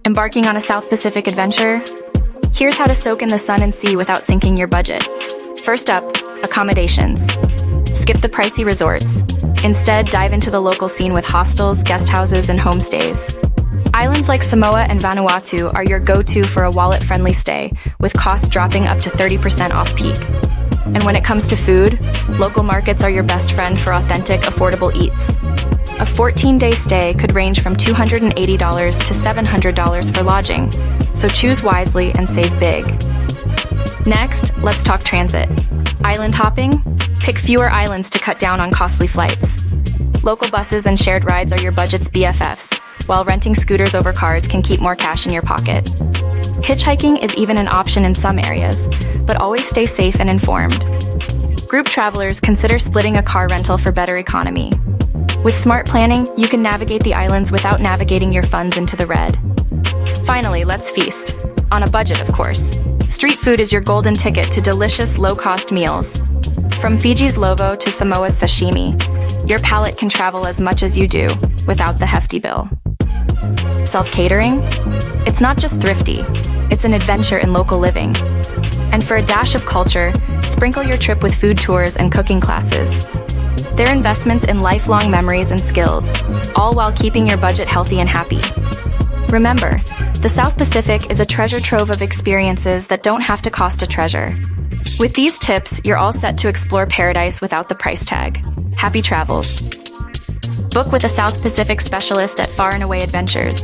Embarking on a South Pacific adventure? Here's how to soak in the sun and sea without sinking your budget. First up, accommodations. Skip the pricey resorts. Instead, dive into the local scene with hostels, guest houses, and homestays. Islands like Samoa and Vanuatu are your go-to for a wallet-friendly stay, with costs dropping up to 30% off peak. And when it comes to food, local markets are your best friend for authentic, affordable eats. A 14-day stay could range from $280 to $700 for lodging, so choose wisely and save big. Next, let's talk transit. Island hopping? Pick fewer islands to cut down on costly flights. Local buses and shared rides are your budget's BFFs, while renting scooters over cars can keep more cash in your pocket. Hitchhiking is even an option in some areas, but always stay safe and informed. Group travelers consider splitting a car rental for better economy. With smart planning, you can navigate the islands without navigating your funds into the red. Finally, let's feast. On a budget, of course. Street food is your golden ticket to delicious, low-cost meals. From Fiji's lovo to Samoa's sashimi, your palate can travel as much as you do, without the hefty bill. Self-catering? It's not just thrifty, it's an adventure in local living. And for a dash of culture, sprinkle your trip with food tours and cooking classes. They're investments in lifelong memories and skills, all while keeping your budget healthy and happy. Remember, the South Pacific is a treasure trove of experiences that don't have to cost a treasure. With these tips, you're all set to explore paradise without the price tag. Happy travels. Book with a South Pacific specialist at Far and Away Adventures.